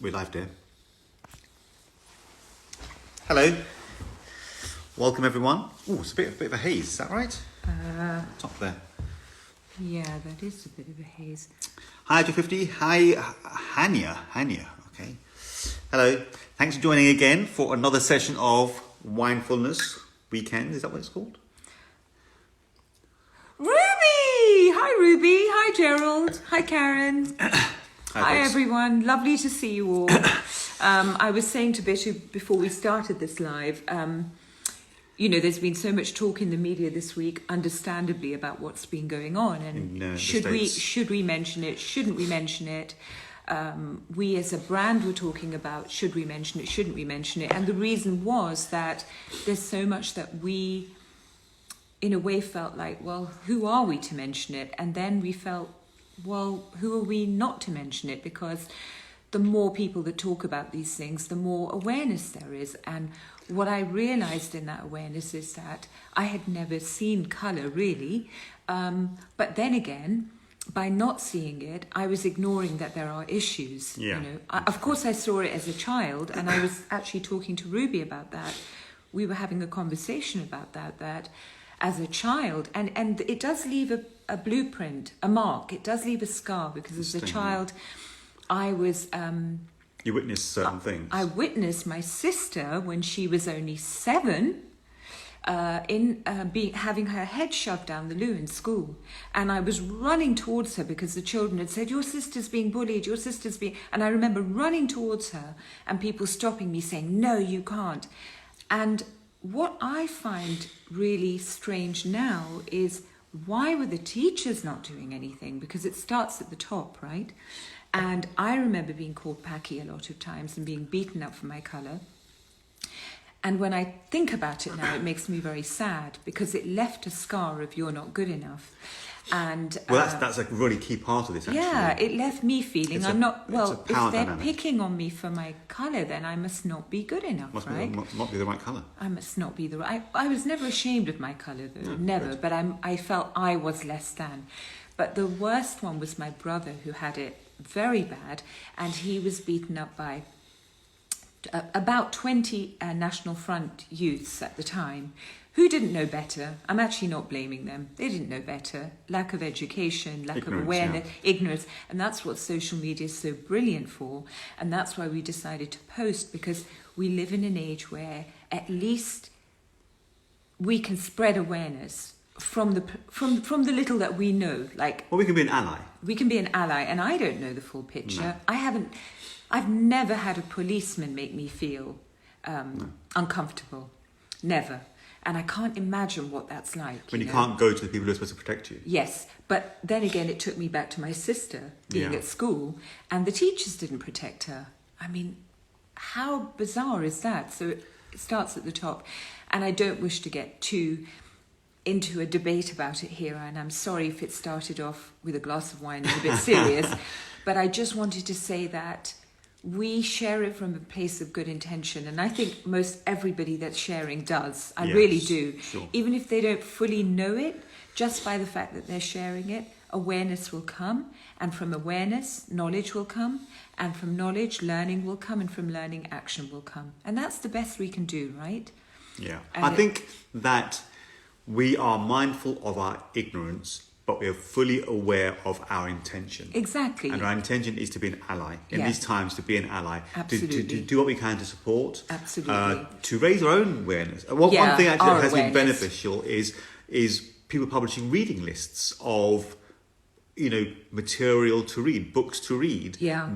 We're live, dear. Hello. Welcome, everyone. Oh, it's a bit of a haze. Is that right? Top there. Yeah, that is a bit of a haze. Hi, Joe50. Hi, Hania. Okay. Hello. Thanks for joining again for another session of Wine-Fullness weekend. Is that what it's called? Ruby! Hi, Ruby. Hi, Gerald. Hi, Karen. Hi, everyone. Lovely to see you all. I was saying to Bittu before we started this live, there's been so much talk in the media this week, understandably, about what's been going on. And should we mention it? Shouldn't we mention it? We as a brand were talking about, should we mention it? Shouldn't we mention it? And the reason was that there's so much that we, in a way, felt like, well, who are we to mention it? And then we felt, well, who are we not to mention it? Because the more people that talk about these things, the more awareness there is. And what I realized in that awareness is that I had never seen colour really. But then again, by not seeing it, I was ignoring that there are issues. Yeah. Of course, I saw it as a child, and I was actually talking to Ruby about that. We were having a conversation about that as a child, and it does leave a blueprint, a mark. It does leave a scar, because as a child, I was... you witnessed certain things. I witnessed my sister, when she was only 7, having her head shoved down the loo in school. And I was running towards her because the children had said, your sister's being bullied, your sister's being... And I remember running towards her and people stopping me saying, no, you can't. And what I find really strange now is, why were the teachers not doing anything? Because it starts at the top, right? And I remember being called Paki a lot of times and being beaten up for my colour. And when I think about it now, it makes me very sad, because it left a scar of you're not good enough. And that's a really key part of this, actually. Yeah, it left me feeling I'm not... Well, if they're dynamic. picking on me for my colour, then I must not be good enough, right? Not be the right colour. I must not be the right... I was never ashamed of my colour, though. No, never. Good. But I felt I was less than. But the worst one was my brother, who had it very bad, and he was beaten up by about 20 National Front youths at the time, who didn't know better. I'm actually not blaming them. They didn't know better. Lack of education, lack of awareness, ignorance. And that's what social media is so brilliant for. And that's why we decided to post, because we live in an age where at least we can spread awareness from the little that we know. Like, well, we can be an ally. We can be an ally. And I don't know the full picture. No. I've never had a policeman make me feel uncomfortable. Never. And I can't imagine what that's like. When you can't go to the people who are supposed to protect you. Yes. But then again, it took me back to my sister being at school, and the teachers didn't protect her. I mean, how bizarre is that? So it starts at the top. And I don't wish to get too into a debate about it here, and I'm sorry if it started off with a glass of wine and a bit serious, but I just wanted to say that we share it from a place of good intention, and I think most everybody that's sharing does. I really do. Sure. Even if they don't fully know it, just by the fact that they're sharing it, awareness will come, and from awareness, knowledge will come, and from knowledge, learning will come, and from learning, action will come. And that's the best we can do, right? Yeah. I think that we are mindful of our ignorance, but we are fully aware of our intention. Exactly. And our intention is to be an ally. In these times, to be an ally. Absolutely. To do what we can to support. Absolutely. To raise our own awareness. One thing actually that has been beneficial is people publishing reading lists of, material to read, books to read. Yeah.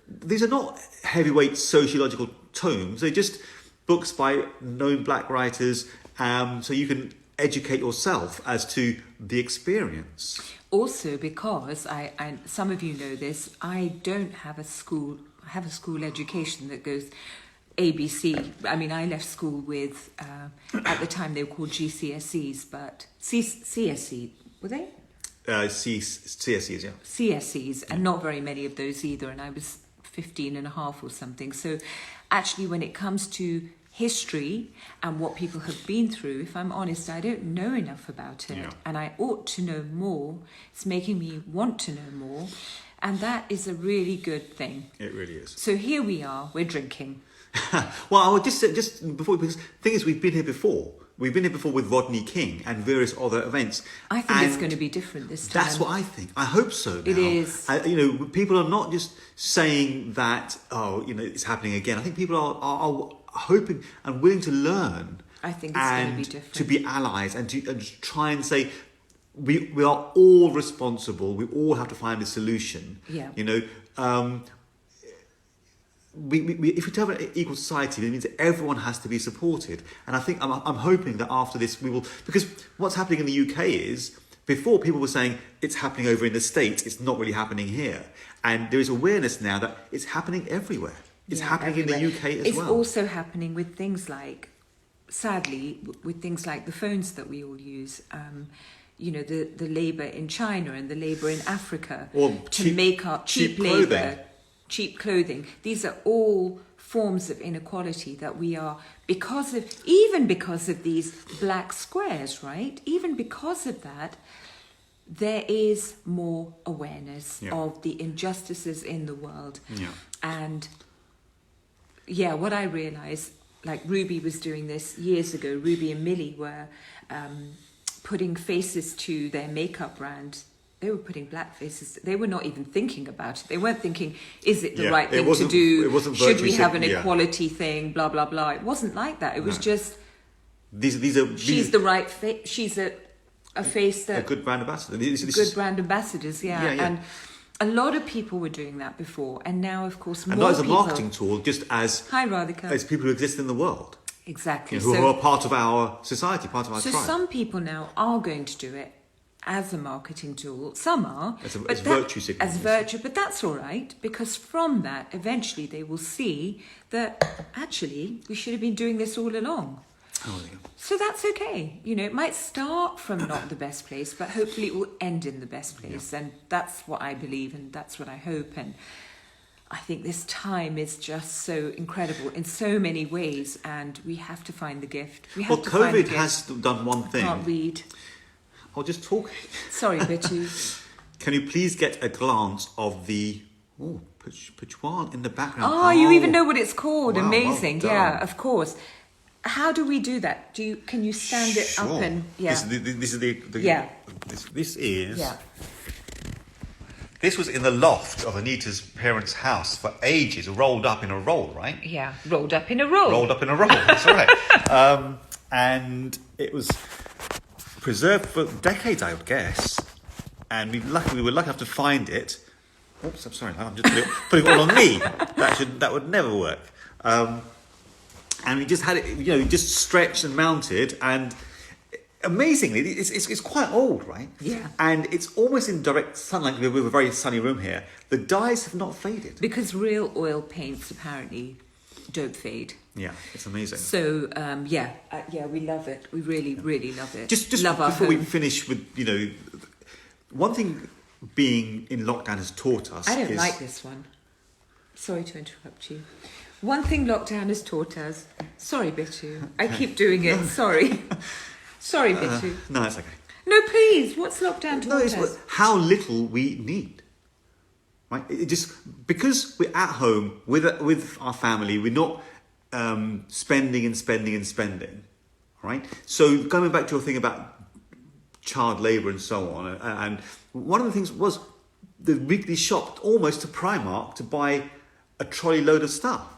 These are not heavyweight sociological tomes. They're just books by known black writers, so you can educate yourself as to the experience. Also, because I some of you know this, I don't have a school education that goes ABC. I mean, I left school with at the time they were called GCSEs, but CSE, were they? CSEs, yeah. CSEs, and not very many of those either, and I was 15 and a half or something. So actually, when it comes to history and what people have been through, if I'm honest, I don't know enough about it. Yeah. And I ought to know more. It's making me want to know more. And that is a really good thing. It really is. So here we are, we're drinking. Well, I would just say, just before, because the thing is, we've been here before. We've been here before with Rodney King and various other events. I think it's going to be different this time. That's what I think. I hope so now. It is. People are not just saying that, it's happening again. I think people are hoping and willing to learn. I think it's going to be different. To be allies and to try and say, we are all responsible. We all have to find a solution. Yeah. If we have an equal society, it means that everyone has to be supported. And I think I'm hoping that after this we will, because what's happening in the UK is, before people were saying it's happening over in the States, it's not really happening here. And there is awareness now that it's happening everywhere. It's happening everywhere. In the UK as well. It's also happening with things like, sadly, with things like the phones that we all use. The labour in China and the labour in Africa to make up cheap labour. Cheap clothing. These are all forms of inequality that we are, because of these black squares, right? Even because of that, there is more awareness of the injustices in the world. Yeah. And what I realised, like Ruby was doing this years ago, Ruby and Millie were putting faces to their makeup brand. They were putting black faces. They were not even thinking about it. They weren't thinking, is it the right thing to do? It wasn't Should we have an equality thing? Blah, blah, blah. It wasn't like that. It was just, she's the right face. She's a face that... A good brand ambassador. Good brand ambassadors, yeah. And a lot of people were doing that before. And now, of course, more people... And not as a people, marketing tool, just as... Hi, Radhika. As people who exist in the world. Exactly. Who are part of our society, part of our tribe. So some people now are going to do it as a marketing tool. Some are. As virtue signal. As virtue, but that's all right, because from that, eventually they will see that actually we should have been doing this all along. Oh, yeah. So that's okay. It might start from not the best place, but hopefully it will end in the best place. Yeah. And that's what I believe, and that's what I hope. And I think this time is just so incredible in so many ways, and we have to find the gift. COVID has done one thing. I can't read. I'll just talk. Sorry, Bittu. Can you please get a glance of the Puchuan in the background? Oh, you even know what it's called. Wow, amazing. Well yeah, of course. How do we do that? Can you stand it up and This is the This is. Yeah. This was in the loft of Anita's parents' house for ages, rolled up in a roll, right? Yeah, rolled up in a roll. Rolled up in a roll, that's right. And it was preserved for decades, I would guess. And we were lucky enough to find it. Oops, I'm sorry, I'm just putting it all on me. That would never work. And we just had it, just stretched and mounted, and amazingly, it's quite old, right? Yeah. And it's almost in direct sunlight. We have a very sunny room here. The dyes have not faded. Because real oil paints apparently don't fade. Yeah, it's amazing. So, we love it. We really, really love it. Just love before we finish with, one thing being in lockdown has taught us. I don't like this one. Sorry to interrupt you. One thing lockdown has taught us. Sorry, Bittu. I keep doing it. Sorry. Sorry, Bittu. No, it's okay. No, please. What's lockdown taught us? How little we need. Right? Because we're at home with our family, we're not spending and spending and spending. Right? So going back to your thing about child labour and so on, and one of the things was the weekly shop almost to Primark to buy a trolley load of stuff.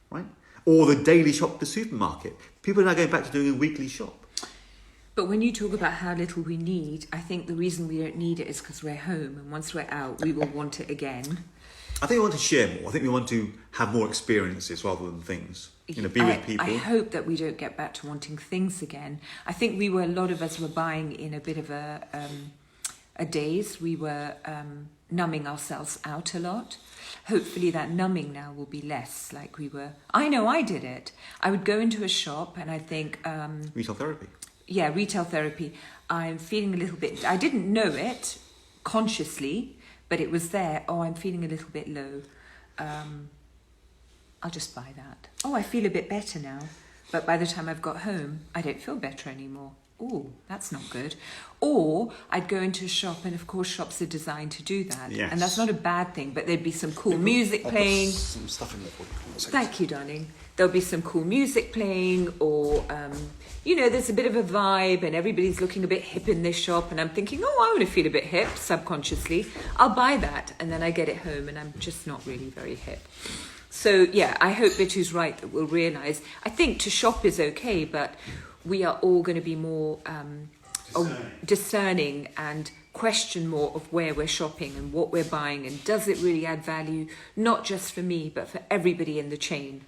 Right? Or the daily shop at the supermarket. People are now going back to doing a weekly shop. But when you talk about how little we need, I think the reason we don't need it is because we're home, and once we're out, we will want it again. I think we want to share more. I think we want to have more experiences rather than things. Be with people. I hope that we don't get back to wanting things again. I think a lot of us were buying in a bit of a daze. We were numbing ourselves out a lot. Hopefully that numbing now will be less like we were. I know I did it. I would go into a shop and I think... retail therapy. Yeah, retail therapy. I'm feeling a little bit... I didn't know it consciously, but it was there. Oh, I'm feeling a little bit low. I'll just buy that. Oh, I feel a bit better now. But by the time I've got home, I don't feel better anymore. oh, that's not good. Or I'd go into a shop, and of course shops are designed to do that. Yes. And that's not a bad thing, but there'd be some cool music playing. Some stuff in there for you. Thank you, darling. There'll be some cool music playing, or, there's a bit of a vibe and everybody's looking a bit hip in this shop, and I'm thinking, oh, I want to feel a bit hip, subconsciously. I'll buy that, and then I get it home and I'm just not really very hip. So, yeah, I hope Bittu's right that we'll realise. I think to shop is okay, but we are all going to be more discerning and question more of where we're shopping and what we're buying, and does it really add value, not just for me, but for everybody in the chain.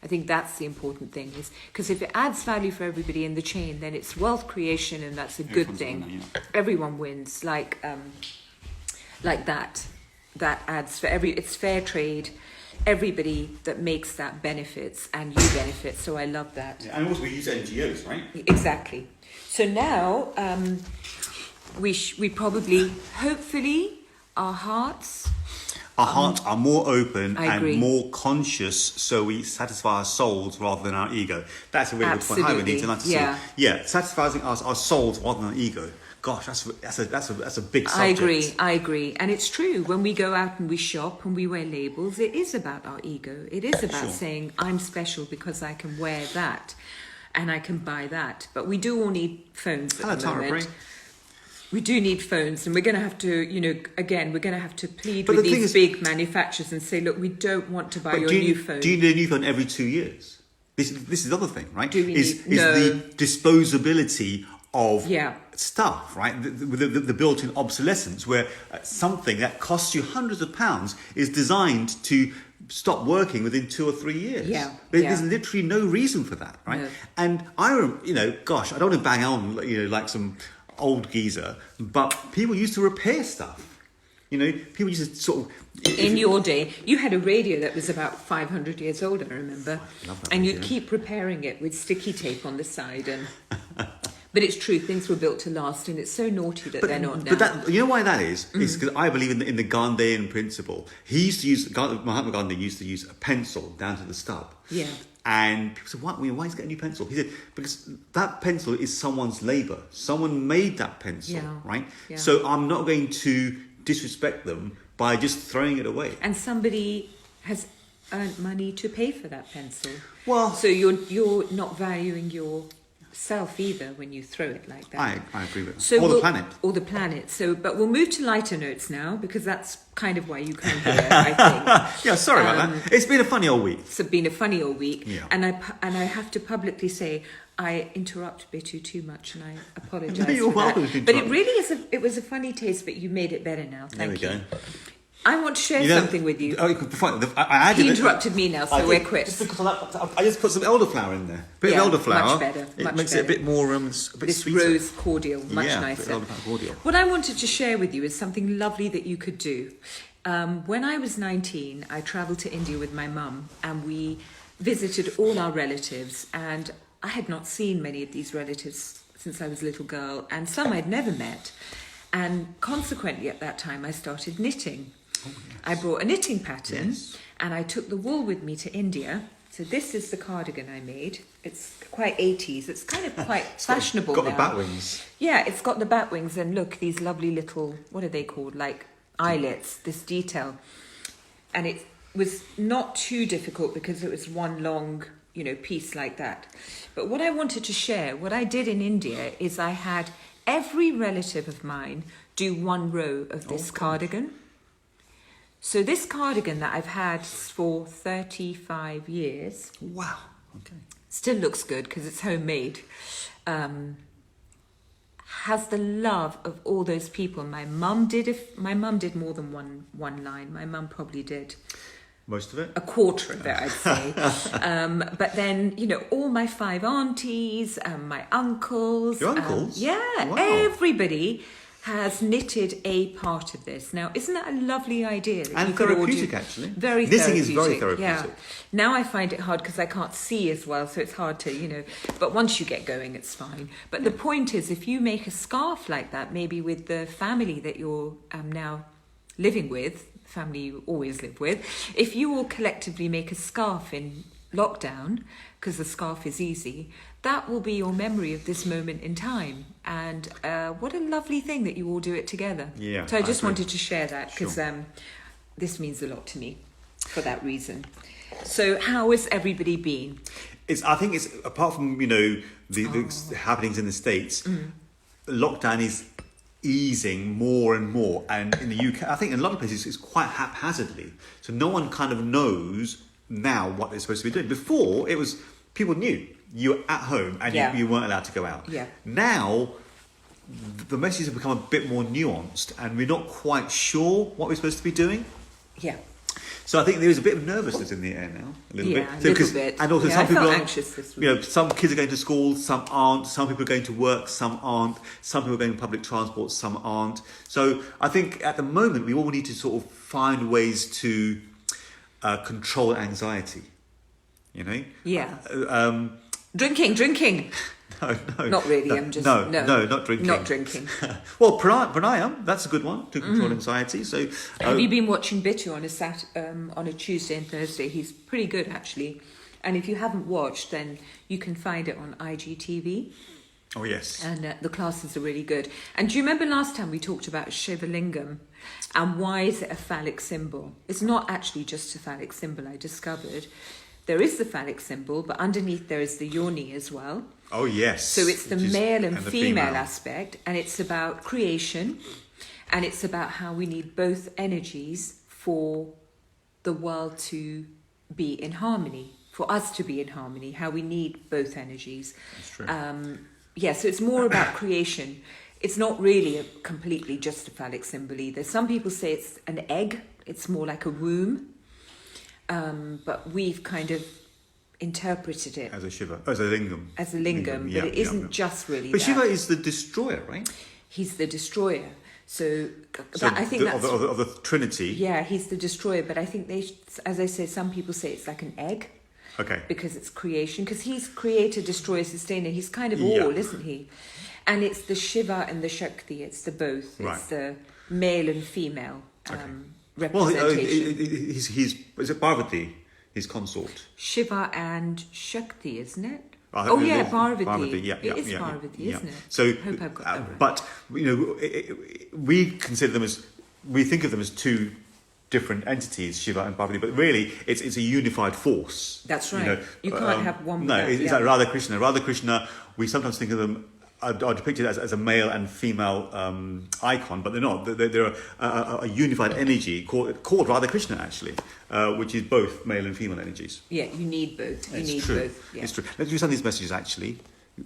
I think that's the important thing, is because if it adds value for everybody in the chain, then it's wealth creation, and that's a good thing. Everyone wins, like that adds for it's fair trade. Everybody that makes that benefits, and you benefit. So I love that. Yeah, and also we use NGOs, right? Exactly. So now we probably, hopefully, our hearts are more open and more conscious, so we satisfy our souls rather than our ego. That's a really good point. Hi, Anita. Nice to see you. Yeah, satisfying our souls rather than our ego. Gosh, that's a big subject. I agree. And it's true. When we go out and we shop and we wear labels, it is about our ego. It is about saying, I'm special because I can wear that and I can buy that. But we do all need phones at the moment. We do need phones, and we're going to have to, we're going to have to plead with these big manufacturers and say, look, we don't want to buy your new phone. Do you need a new phone every 2 years? This is the other thing, right? The disposability of stuff, right? The built-in obsolescence, where something that costs you hundreds of pounds is designed to stop working within 2 or 3 years. There's literally no reason for that, right? No. And I don't want to bang on, like some old geezer, but people used to repair stuff. People used to sort of... In your day, you had a radio that was about 500 years old, I remember. I love that and radio. You'd keep repairing it with sticky tape on the side. And but it's true, things were built to last, and it's so naughty that they're not now. But you know why that is? It's because I believe in the Gandhian principle. Mahatma Gandhi used to use a pencil down to the stub. Yeah. And people said, why is he getting a new pencil? He said, because that pencil is someone's labour. Someone made that pencil, right? Yeah. So I'm not going to disrespect them by just throwing it away. And somebody has earned money to pay for that pencil. Well, so you're not valuing yourself either when you throw it like that. I agree with that. So the planet. Or the planet. So, but we'll move to lighter notes now, because that's kind of why you come here, I think. Yeah, sorry about that. It's been a funny old week. It's been a funny old week. Yeah. And I have to publicly say, I interrupt Bittu too much, and I apologise. No, you're welcome to But it really it was a funny taste, but you made it better now. Thank you. There we go. I want to share something with you. He interrupted me now, so we're quits. Just because I just put some elderflower in there. A bit of elderflower. Much better. It makes it a bit more, a bit this sweeter. Rose cordial, much nicer. Elderflower cordial. What I wanted to share with you is something lovely that you could do. When I was 19, I travelled to India with my mum, and we visited all our relatives, and I had not seen many of these relatives since I was a little girl, and some I'd never met. And consequently, at that time, I started knitting. Oh, yes. I brought a knitting pattern, and I took the wool with me to India. So this is the cardigan I made. It's quite 80s. It's kind of quite fashionable now. It's got the bat wings. Yeah, it's got the bat wings, and look, these lovely little, what are they called? Like eyelets, this detail. And it was not too difficult because it was one long, piece like that. But what I wanted to share, what I did in India is I had every relative of mine do one row of this cardigan. So this cardigan that I've had for 35 years. Wow. Okay. Still looks good because it's homemade. Has the love of all those people. My mum did more than one line. My mum probably did most of it, a quarter of it, I'd say. But then all my 5 aunties, my uncles. Your uncles? Wow. Everybody has knitted a part of this. Now, isn't that a lovely idea? And therapeutic, actually. Very Knitting therapeutic. is very therapeutic. Yeah. Now I find it hard because I can't see as well, so it's hard to, But once you get going, it's fine. But the point is, if you make a scarf like that, maybe with the family that you're now living with, family you always live with, if you all collectively make a scarf in lockdown, because the scarf is easy, that will be your memory of this moment in time. And what a lovely thing that you all do it together. Yeah, so I just agree. wanted to share that, because Sure. this means a lot to me for that reason. So how has everybody been? I think it's apart from the happenings in the States, lockdown is easing more and more, and in the UK, I think in a lot of places it's quite haphazardly. So no one kind of knows now what they're supposed to be doing. Before it was people knew you were at home and you weren't allowed to go out. Yeah. Now the messages have become a bit more nuanced, and we're not quite sure what we're supposed to be doing. Yeah. So I think there is a bit of nervousness in the air now, a little bit. A little bit. And also I some people felt are anxious this week. some kids are going to school, some aren't. Some people are going to work, some aren't. Some people are going to public transport, some aren't. So I think at the moment we all need to sort of find ways to control anxiety. Yeah. Um, Drinking. No. Not really. I'm just not drinking. Not drinking. Well, pranayam, that's a good one to control anxiety. So, Have you been watching Bittu on a Tuesday and Thursday? He's pretty good actually. And if you haven't watched, then you can find it on IGTV. Oh yes. And the classes are really good. And do you remember last time we talked about Shiva Lingam and why is it a phallic symbol? It's not actually just a phallic symbol, I discovered. There is the phallic symbol, but underneath there is the yoni as well. Oh yes. So it's the male and the female aspect, and it's about creation, and it's about how we need both energies for the world to be in harmony, for us to be in harmony, how we need both energies. That's true. So it's more about creation. It's not really completely just a phallic symbol either. Some people say it's an egg, it's more like a womb, but we've kind of interpreted it As a Shiva, as a lingam. but it isn't just really But that. Shiva is the destroyer, right? He's the destroyer. So So I think that's... of the Trinity. Yeah, he's the destroyer. But I think as I say, some people say it's like an egg. Okay. Because it's creation. Because he's creator, destroyer, sustainer. He's kind of all, isn't he? And it's the Shiva and the Shakti. It's the both. Right. It's the male and female Well, representation. is it Parvati, his consort? Shiva and Shakti, isn't it? Parvati. Parvati. Yeah, It is Parvati, isn't it? So, Hope I've got that right. but we consider them we think of them as two different entities, Shiva and Parvati, but really it's a unified force. That's right. You can't have one without it's like Radha Krishna. Radha Krishna, we sometimes think of them are depicted as a male and female icon, but they're not. They're a unified energy called Radha Krishna, actually, which is both male and female energies. Yeah, you need both. It's true. Both. Yeah. It's true. Let's do some of these messages, actually.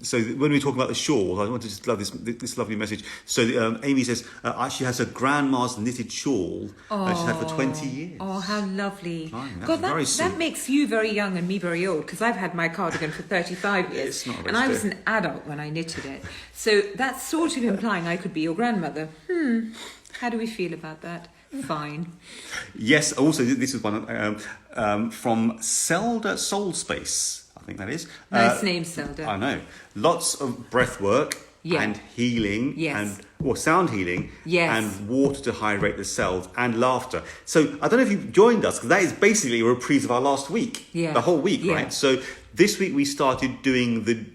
So when we talk about the shawl, I want to just love this lovely message. So Amy says she has a grandma's knitted shawl that she's had for 20 years. Oh, how lovely. Fine, God, very sweet. that makes you very young and me very old, because I've had my cardigan for 35 years. It's not a and I was waste, an adult when I knitted it. So that's sort of implying I could be your grandmother. How do we feel about that? Fine. Yes, also this is one from Zelda Soul Space. I think that is. Nice name, Zelda. I know. Lots of breath work and healing and sound healing and water to hydrate the cells and laughter. So I don't know if you've joined us, because that is basically a reprise of our last week. Yeah. The whole week, Yeah. right? So this week we started doing the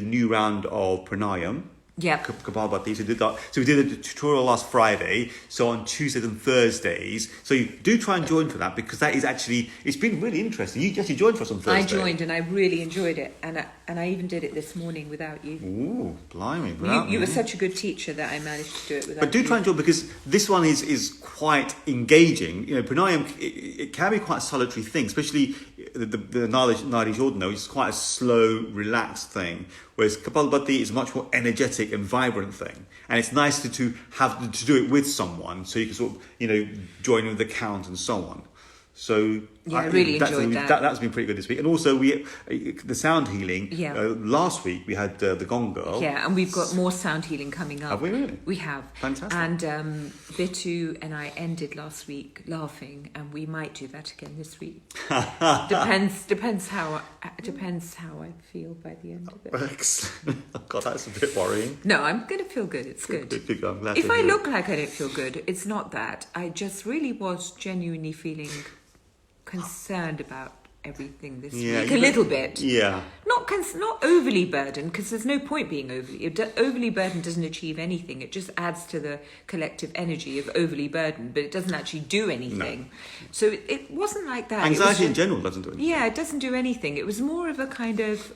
new round of pranayam. Yeah. Kapalbhati. So we did a tutorial last Friday. So on Tuesdays and Thursdays. So you do try and join for that, because that is actually, it's been really interesting. You actually joined for us on Thursday. I joined and I really enjoyed it. And I even did it this morning without you. Ooh, blimey. You were such a good teacher that I managed to do it without But do you. try and join, because this one is quite engaging. Pranayam, it can be quite a solitary thing, especially the Nadi Jordano, which is quite a slow, relaxed thing. Whereas Kapalbhati is a much more energetic and vibrant thing. And it's nice to have to do it with someone, so you can sort of, join in with the count and so on. So I really enjoyed that. That's been pretty good this week. And also the sound healing. Yeah. Last week we had the Gong Girl. Yeah, and we've got more sound healing coming up. Have we really? We have. Fantastic. And Bittu and I ended last week laughing, and we might do that again this week. depends how I feel by the end of it. Excellent. Oh, God, that's a bit worrying. No, I'm going to feel good. It's good. Good, I'm glad If to I hear look like I don't feel good, it's not that. I just really was genuinely feeling concerned about everything this Yeah, week. A little bit. Yeah. Not overly burdened, because there's no point being overly burdened. Doesn't achieve anything. It just adds to the collective energy of overly burdened, but it doesn't actually do anything. No. So it wasn't like that. Anxiety in general doesn't do anything. Yeah, it doesn't do anything. It was more of a kind of,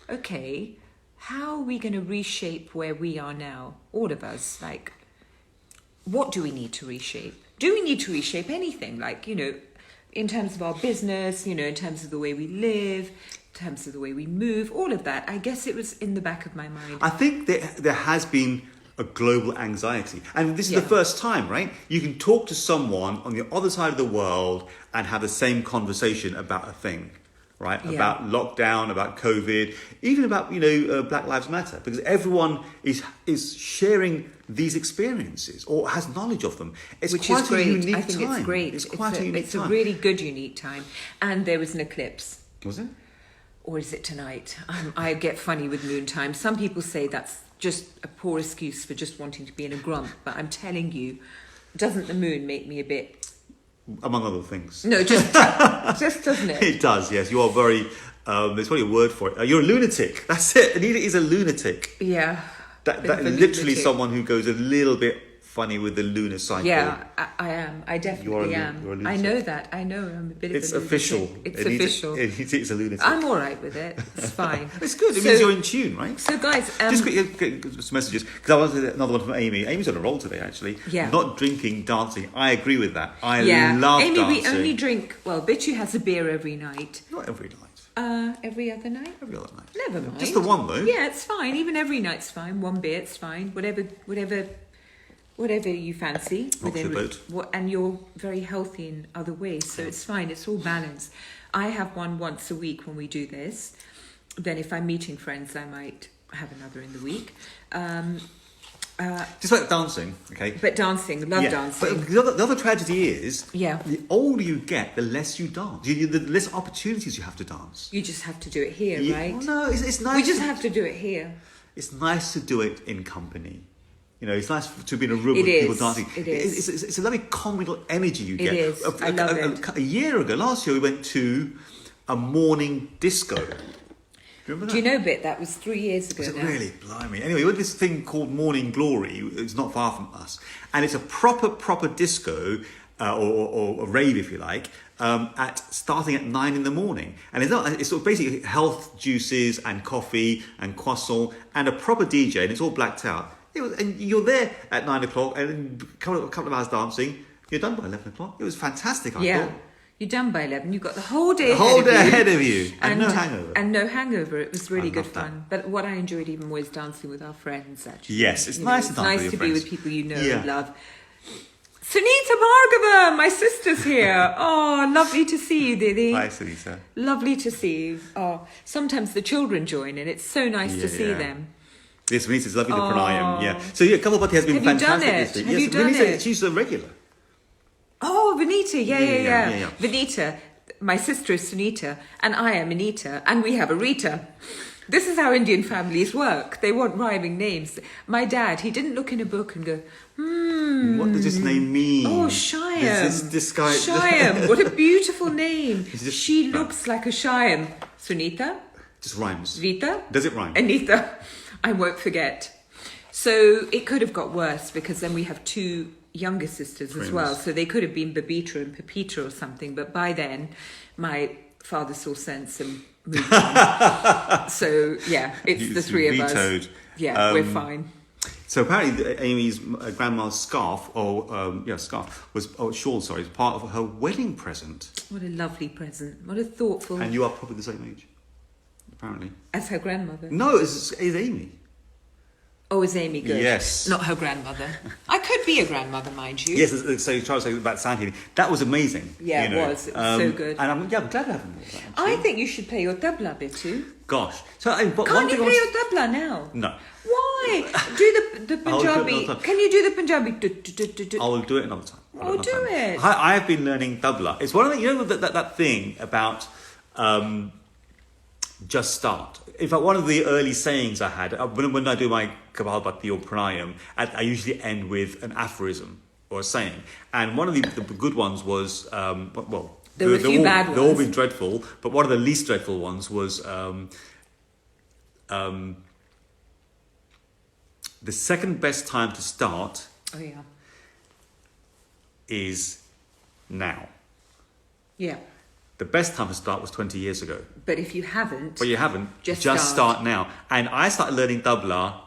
okay, how are we going to reshape where we are now? All of us, like, what do we need to reshape? Do we need to reshape anything? Like, in terms of our business, in terms of the way we live, in terms of the way we move, all of that. I guess it was in the back of my mind. I think there has been a global anxiety. And this is the first time, right? You can talk to someone on the other side of the world and have the same conversation about a thing, right? Yeah. About lockdown, about COVID, even about, Black Lives Matter, because everyone is sharing these experiences or has knowledge of them. It's Which quite is great. a unique I think time. it's great. It's quite a unique it's time. a really good unique time. And there was an eclipse. Was it? Or is it tonight? I get funny with moon time. Some people say that's just a poor excuse for just wanting to be in a grump. But I'm telling you, doesn't the moon make me a bit... Among other things. No, just doesn't it? It does, yes. You are very... there's probably a word for it. You're a lunatic. That's it. Anita is a lunatic. Yeah. That Bit of a literally lunatic. someone who goes a little bit funny with the lunar cycle. Yeah, I am. I definitely am. you're a I lunatic. know that. I know I'm a bit It's of a lunatic. official. It's official. It's a lunatic. I'm all right with it. It's fine. It's good. It means you're in tune, right? So, guys... Just quick some messages, because I wanted another one from Amy. Amy's on a roll today, actually. Yeah. Not drinking, dancing. I agree with that. I yeah. love Amy, dancing. we only drink... Well, Bittu has a beer every night. Not every night. Every other night? Every other night. Never mind. Just the one, though. Yeah, it's fine. Even every night's fine. One beer, it's fine. Whatever you fancy. Rock the boat. And you're very healthy in other ways, so it's fine. It's all balanced. I have one once a week when we do this. Then if I'm meeting friends, I might have another in the week. Just like dancing, okay? But dancing, love dancing. But the other tragedy is, the older you get, the less you dance. The less opportunities you have to dance. You just have to do it here, right? Well, no, it's nice. We just have to do it here. It's nice to do it in company. It's nice to be in a room with Is. people dancing. It is. It's a lovely communal energy you get. It is. I love it. A year ago, last year, we went to a morning disco. Do you remember that? Do you know, Bit? That was 3 years ago Was it now. really? Blimey. Anyway, we went to this thing called Morning Glory. It's not far from us. And it's a proper disco, or a rave, if you like, starting at 9 in the morning. And it's sort of basically health juices and coffee and croissant and a proper DJ, and it's all blacked out. And you're there at 9 o'clock, and a couple of hours dancing. You're done by 11 o'clock. It was fantastic, I thought. You're done by 11. You've got the whole day ahead of you. And no hangover. And no hangover. It was really I good love that. fun. But what I enjoyed even more is dancing with our friends, actually. Yes, it's nice to It's dance nice with to your be friends. with people you know Yeah. and love. Sunita Bhargava, my sister's here. Oh, lovely to see you, Didi. Hi, Sunita. Lovely to see you. Oh, sometimes the children join, and it's so nice to see them. Yes, Vanita's lovely to pranayam, yeah. So yeah, Kapalbhati has been Have you done fantastic it? this week. Have Yes, you done Vanita, it? she's a regular. Oh, Vanita, yeah. Yeah. Vanita, my sister is Sunita, and I am Anita, and we have a Rita. This is how Indian families work. They want rhyming names. My dad, he didn't look in a book and go, What does this name mean? Oh, Shyam. This guy. Shyam, what a beautiful name. Just- She looks like a Shyam. Sunita, Just rhymes. Vita, Does it rhyme? Anita. I won't forget. So it could have got worse, because then we have two younger sisters as well. So they could have been Babita and Pepita or something. But by then, my father saw sense and moved on. So yeah, it's the three of us. Vetoed. Yeah, we're fine. So apparently Amy's grandma's scarf, shawl, sorry, is part of her wedding present. What a lovely present. What a thoughtful... And you are probably the same age, apparently. As her grandmother. No, it's Amy. Oh, is Amy good? Yes. Not her grandmother. I could be a grandmother, mind you. Yes, so you try to say about sound healing. That was amazing. Yeah, you know. it was. It was so good. And I'm glad to have more of that. I think you should play your tabla, Bittu. Gosh. So, but Can't one you thing play your tabla now? No. Why? Do the I'll do it Punjabi. another time. Can you do the Punjabi? I will do it another time. Oh, do it. I have been learning tabla. It's one of the, that thing about just start. In fact, one of the early sayings I had, when I do my Kapalbhati or Pranayam, I usually end with an aphorism or a saying. And one of the good ones was, There were a few bad ones. They've all been dreadful, but one of the least dreadful ones was the second best time to start. Oh yeah. Is now. Yeah. The best time to start was 20 years ago. But if you haven't... But you haven't. Just start now. And I started learning tabla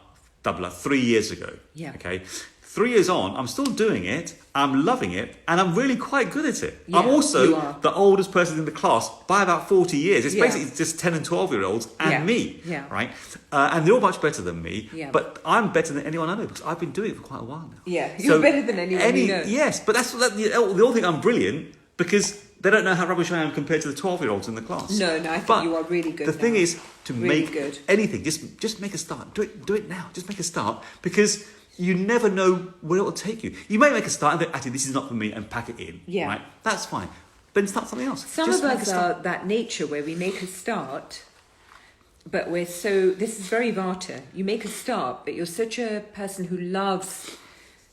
3 years ago. Yeah. Okay. 3 years on, I'm still doing it. I'm loving it. And I'm really quite good at it. Yeah, I'm you also are. the oldest person in the class by about 40 years. It's Yeah. basically just 10 and 12-year-olds and me. Yeah. Right? And they're all much better than me. Yeah. But I'm better than anyone I know because I've been doing it for quite a while now. Yeah. You're better than anyone you know. Yes. But they all think I'm brilliant because they don't know how rubbish I am compared to the 12-year-olds in the class. No, I think you are really good. The thing is to really make good. anything, just make a start. Do it now. Just make a start because you never know where it will take you. You may make a start and think, actually, this is not for me, and pack it in. Yeah. Right? That's fine. Then start something else. Some just of make a us start. are that nature where we make a start, but this is very Vata. You make a start, but you're such a person who loves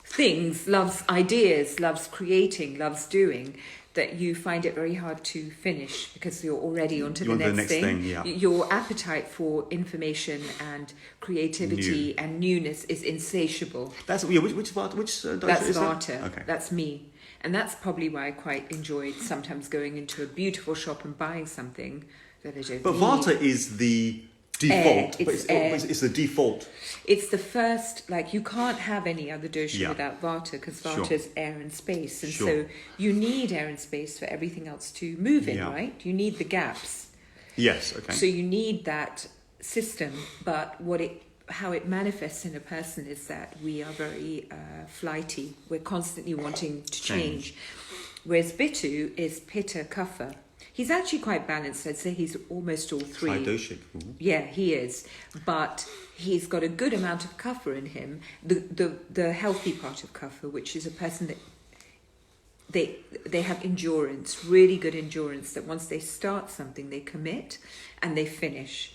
things, loves ideas, loves creating, loves doing, that you find it very hard to finish because you're already onto the next thing. Yeah. Your appetite for information and creativity and newness is insatiable. That's which Vata? That's is Vata. That? Okay. That's me. And that's probably why I quite enjoyed sometimes going into a beautiful shop and buying something that I don't But need. Vata is the default. Air. It's the default. It's the first, like, you can't have any other dosha Yeah. without Vata because Vata Sure. is air and space. And Sure. so you need air and space for everything else to move in, Yeah. right? You need the gaps. Yes. Okay. So you need that system. But how it manifests in a person is that we are very flighty. We're constantly wanting to change. Whereas Bittu is Pitta Kapha. He's actually quite balanced. I'd say he's almost all three. High-doshic. Yeah, he is. But he's got a good amount of kapha in him. The healthy part of kapha, which is a person that they have endurance, really good endurance, that once they start something, they commit and they finish.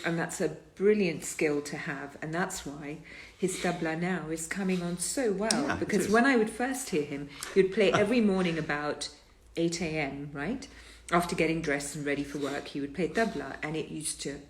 And that's a brilliant skill to have. And that's why his tabla now is coming on so well. Yeah, because when I would first hear him, he would play every morning about 8 a.m., right? After getting dressed and ready for work, he would play tabla, and it used to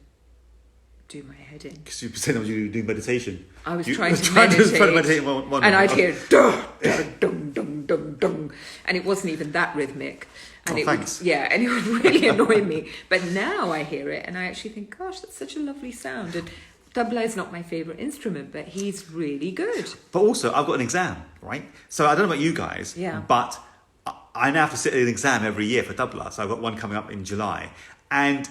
do my head in. Because you said you were doing meditation. I was trying to meditate, one and I'd hear duh, duh, dung, dung, dung, dung, and it wasn't even that rhythmic. And thanks. And it would really annoy me. But now I hear it, and I actually think, gosh, that's such a lovely sound. And tabla is not my favourite instrument, but he's really good. But also, I've got an exam, right? So I don't know about you guys, but I now have to sit an exam every year for tabla. So I've got one coming up in July. And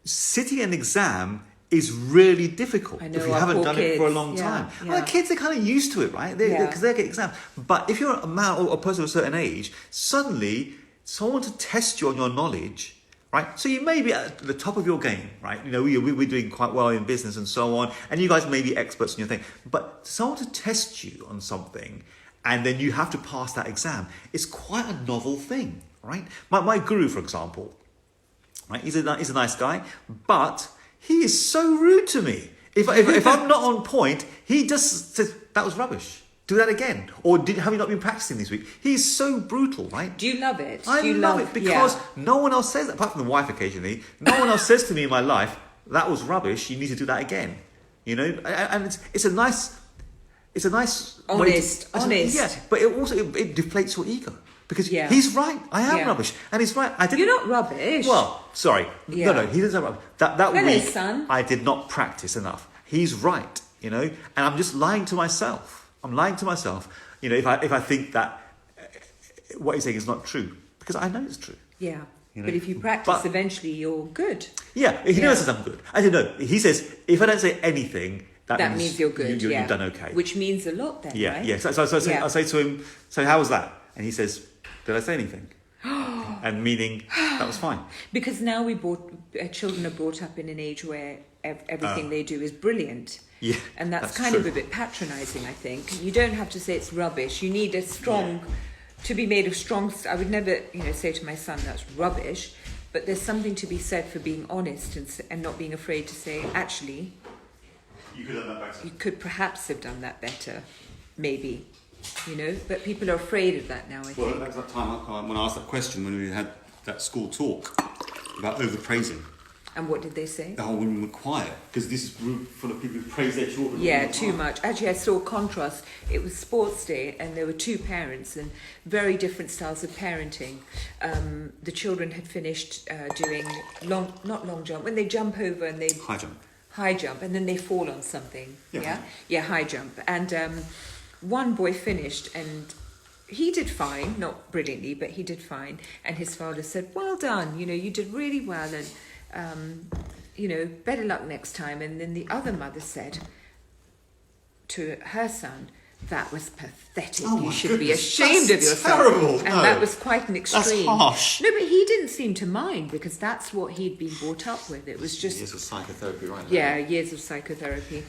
sitting an exam is really difficult if you haven't done it for a long time. Yeah. Well, the kids are kind of used to it, right? Because they get exams. But if you're a man or a person of a certain age, suddenly someone to test you on your knowledge, right? So you may be at the top of your game, right? You know, we're doing quite well in business and so on, and you guys may be experts in your thing. But someone to test you on something, and then you have to pass that exam, is quite a novel thing, right? My guru, for example, right? He's a nice guy, but he is so rude to me. If I'm not on point, he just says, that was rubbish. Do that again. Or have you not been practicing this week? He's so brutal, right? Do you love it? I love it because no one else says that, apart from the wife occasionally. No one else says to me in my life, that was rubbish, you need to do that again. You know? And it's a nice honest. Yeah, but it deflates your ego. Because he's right. I am rubbish. And he's right. You're not rubbish. Well, sorry. Yeah. No, he doesn't rubbish. That Hello, week, son. I did not practice enough. He's right, you know? And I'm just lying to myself. I'm lying to myself, you know, if I think that what he's saying is not true. Because I know it's true. Yeah. You know? But if you practice, eventually you're good. Yeah, he never says I'm good. I don't know. He says, if I don't say anything, that means you're good. You've done okay. Which means a lot then, right? Yeah. So I say to him, so how was that? And he says, did I say anything? And meaning, that was fine. Because now children are brought up in an age where everything they do is brilliant. Yeah, and that's kind of a bit patronising, I think. You don't have to say it's rubbish. You need to be made of strong. I would never, say to my son that's rubbish. But there's something to be said for being honest and not being afraid to say, actually, you could have done that better. You could perhaps have done that better, maybe. But people are afraid of that now, I think. Well, that's that time when I asked that question when we had that school talk about overpraising. And what did they say? The whole women were quiet because this is a room full of people who praise their children. Yeah, too much. Actually, I saw a contrast. It was sports day, and there were two parents and very different styles of parenting. The children had finished doing not long jump, when they jump over and they high jump, and then they fall on something. Yeah, high jump. And one boy finished, and he did fine, not brilliantly, but he did fine. And his father said, "Well done. You did really well, and." Better luck next time." And then the other mother said to her son, "That was pathetic. You should be ashamed of yourself." Terrible. And that was quite an extreme. That's harsh. No, but he didn't seem to mind because that's what he'd been brought up with. It was just... Years of psychotherapy, right? Yeah, years of psychotherapy.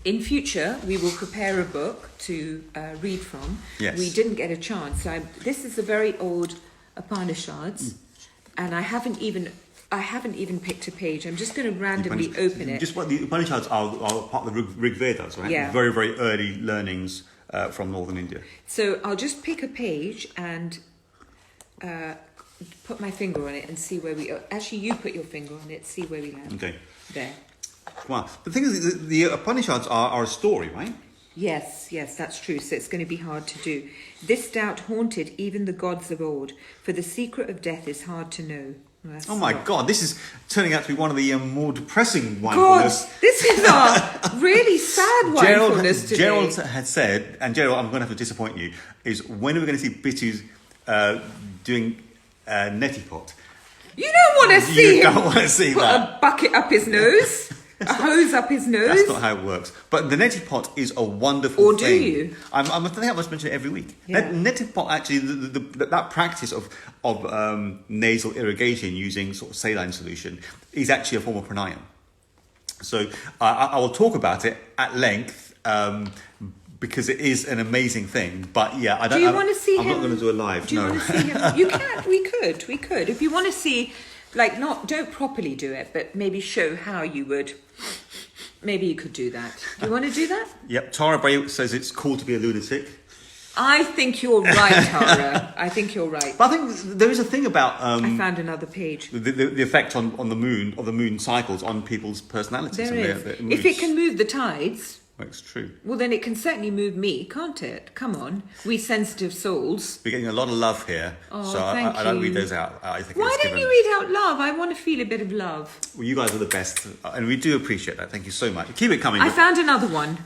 In future, we will prepare a book to read from. Yes. We didn't get a chance. This is a very old Upanishads, and I haven't even picked a page. I'm just going to randomly open it. Just what the Upanishads are part of the Rig Vedas, right? Yeah. Very, very early learnings from northern India. So I'll just pick a page and put my finger on it and see where we... Actually, you put your finger on it, see where we land. Okay. There. Wow. The thing is, the Upanishads are a story, right? Yes, that's true. So it's going to be hard to do. "This doubt haunted even the gods of old, for the secret of death is hard to know." Oh my God, this is turning out to be one of the more depressing God, Wine-Fullness. this is a really sad Wine-Fullness today. Gerald had said, and Gerald, I'm going to have to disappoint you, is when are we going to see Bittu's doing neti pot? You don't want to see him don't want to see put that. a bucket up his nose, a hose up his nose. That's not how it works. But the neti pot is a wonderful Or thing. do you? I think I must mention it every week. Yeah. Neti pot, actually, that practice of nasal irrigation using sort of saline solution is actually a form of pranayama. So I will talk about it at length because it is an amazing thing. But yeah, I don't. Do you want to see I'm him? not going to do a live. Do you no. want to see him? You can. We could. If you want to see, don't properly do it, but maybe show how you would. Maybe you could do that. Do you want to do that? Yep. Tara Bray says it's cool to be a lunatic. I think you're right, Tara. I think you're right. But I think there is a thing about I found another page. the effect on the moon of the moon cycles on people's personalities. There and is. Their If it can move the tides, well, it's true. well, then it can certainly move me, can't it? Come on, we sensitive souls. We're getting a lot of love here, Oh, so thank I don't you. read those out. I think Why it's don't given. you read out love? I want to feel a bit of love. Well, you guys are the best, and we do appreciate that. Thank you so much. Keep it coming. I found another one.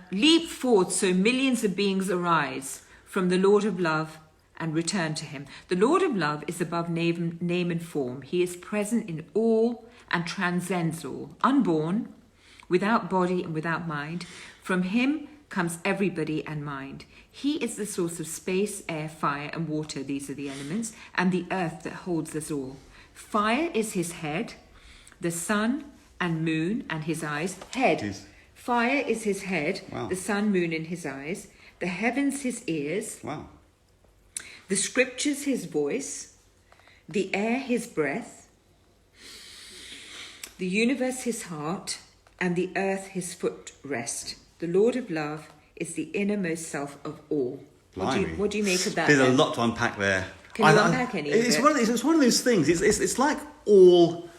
Leap forth so millions of beings arise from the Lord of Love and return to him. The Lord of Love is above name and form. He is present in all and transcends all. Unborn, without body and without mind. From him comes everybody and mind. He is the source of space, air, fire and water. These are the elements. And the earth that holds us all. Fire is his head. The sun and moon and his eyes. Head. Jeez. Fire is his head. Wow. The sun, moon and his eyes. The heavens his ears. Wow. The scriptures his voice. The air his breath. The universe his heart. And the earth his footrest. The Lord of Love is the innermost self of all. What do you make of that? There's then? a lot to unpack there. Can you unpack any of it's it? It's one of those things. It's like all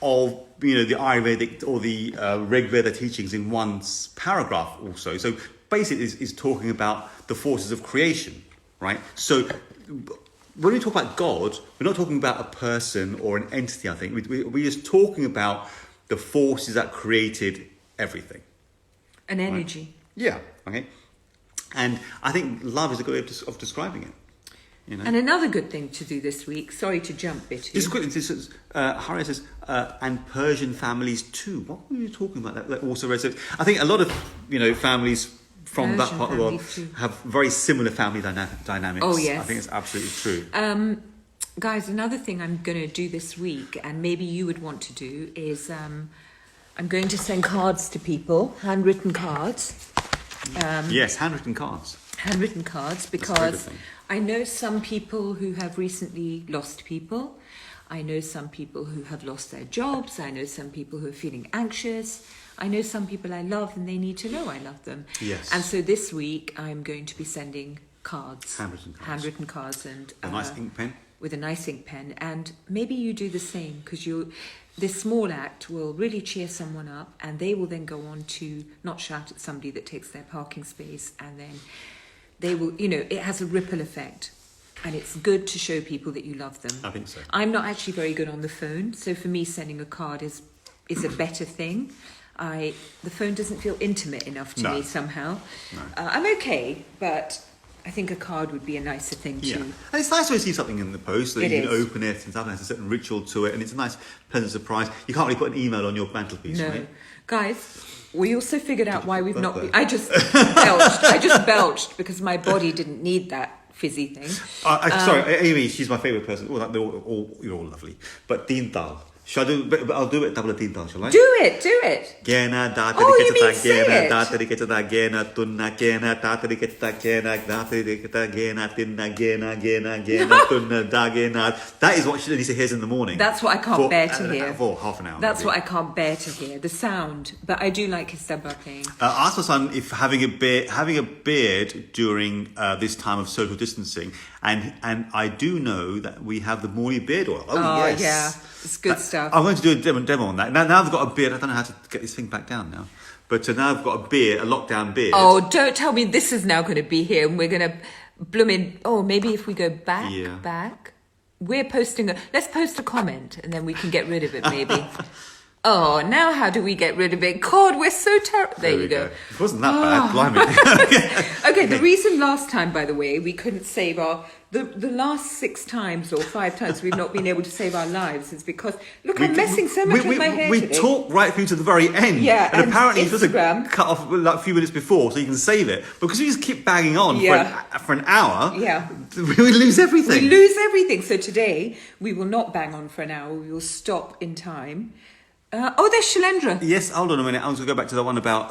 of the Ayurvedic or the Rig Veda teachings in one paragraph also. So basically is talking about the forces of creation, right? So when we talk about God, we're not talking about a person or an entity, I think. We're just talking about the forces that created everything. An energy. Right? Yeah, okay. And I think love is a good way of describing it. And another good thing to do this week, sorry to jump, Bittu. Just quickly, Harry says, and Persian families too. What were you talking about? That also resonates. I think a lot of families from Persian that part of the world families too. have very similar family dynamics. Oh, yes. I think it's absolutely true. Guys, another thing I'm going to do this week, and maybe you would want to do, is I'm going to send cards to people, handwritten cards. Yes, handwritten cards. Handwritten cards, because I know some people who have recently lost people. I know some people who have lost their jobs. I know some people who are feeling anxious. I know some people I love and they need to know I love them. Yes. And so this week I'm going to be sending cards. Handwritten cards. And a nice ink pen. With a nice ink pen. And maybe you do the same, because this small act will really cheer someone up, and they will then go on to not shout at somebody that takes their parking space, and then they will, it has a ripple effect. And it's good to show people that you love them. I think so. I'm not actually very good on the phone, so for me sending a card is a better thing. The phone doesn't feel intimate enough to me somehow. No. I'm okay, but I think a card would be a nicer thing too. Yeah. And it's nice to receive something in the post that you can is. open it and stuff. It has a certain ritual to it, and it's a nice, pleasant surprise. You can't really put an email on your mantelpiece, No. right? Guys, we also figured out why we've not been... I just belched because my body didn't need that fizzy thing. Sorry, Amy, she's my favourite person. You're all lovely. But Deen Dal. Shall I do it? I'll do it double Deen Dal, shall I? Do it. Gena da you mean say it? da gena tunna gena da gena tunna da gena. That is what Lisa hears in the morning. That's what I can't bear to hear. For half an hour. That's maybe. what I can't bear to hear. The sound. But I do like his dabba playing. Ask my son if having a beard during this time of social distancing, and I do know that we have the morning beard oil. Oh yes. Yeah. It's good stuff. I'm going to do a demo on that. Now I've got a beard. I don't know how to get this thing back down now. But now I've got a beard, a lockdown beard. Oh, don't tell me this is now going to be here and we're going to bloom in. Oh, maybe if we go back. Let's post a comment and then we can get rid of it maybe. Oh, now how do we get rid of it? God, we're so terrible. There you go. It wasn't that bad, blimey. Okay, the reason last time, by the way, we couldn't save the last 6 times or 5 times we've not been able to save our lives is because, look, I'm messing so much with my hair We today. talked right through to the very end. Yeah, and apparently you're supposed to Instagram. cut off like a few minutes before so you can save it. Because we just keep banging on for an hour, we lose everything. We lose everything. So today, we will not bang on for an hour. We will stop in time. There's Shailendra. Yes, hold on a minute. I was going to go back to the one about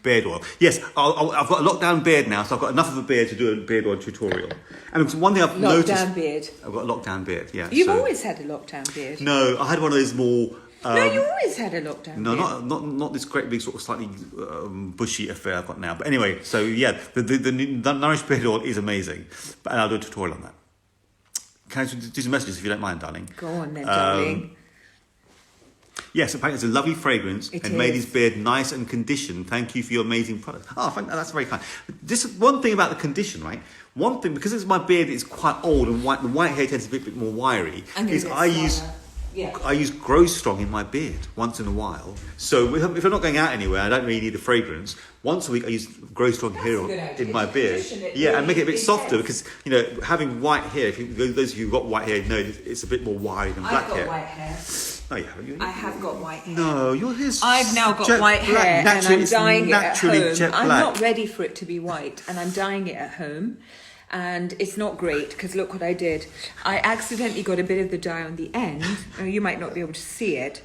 beard oil. Yes, I've got a lockdown beard now, so I've got enough of a beard to do a beard oil tutorial. And one thing I've noticed... Lockdown beard. I've got a lockdown beard, yeah. You've always had a lockdown beard. No, I had one of those more... no, you always had a lockdown beard. No, not this great big sort of slightly bushy affair I've got now. But anyway, so yeah, the Nourish beard oil is amazing. And I'll do a tutorial on that. Can I do some messages if you don't mind, darling? Go on then, darling. Yes, apparently it's a lovely fragrance and made his beard nice and conditioned. Thank you for your amazing product. Oh, that's very kind. Just one thing about the condition, right? One thing, because it's my beard is quite old and the white hair tends to be a bit more wiry, is I use Grow Strong in my beard once in a while. So if I'm not going out anywhere, I don't really need the fragrance. Once a week I use Grow Strong hair oil in my beard. Yeah, and make it a bit softer because, having white hair, those of you who've got white hair know it's a bit more wiry than black hair. I've got white hair. No, you haven't. I have got white hair. No, your hair's I've now got white hair and I'm dyeing it at home. Jet black. I'm not ready for it to be white and I'm dyeing it at home. And it's not great because look what I did. I accidentally got a bit of the dye on the end. You might not be able to see it.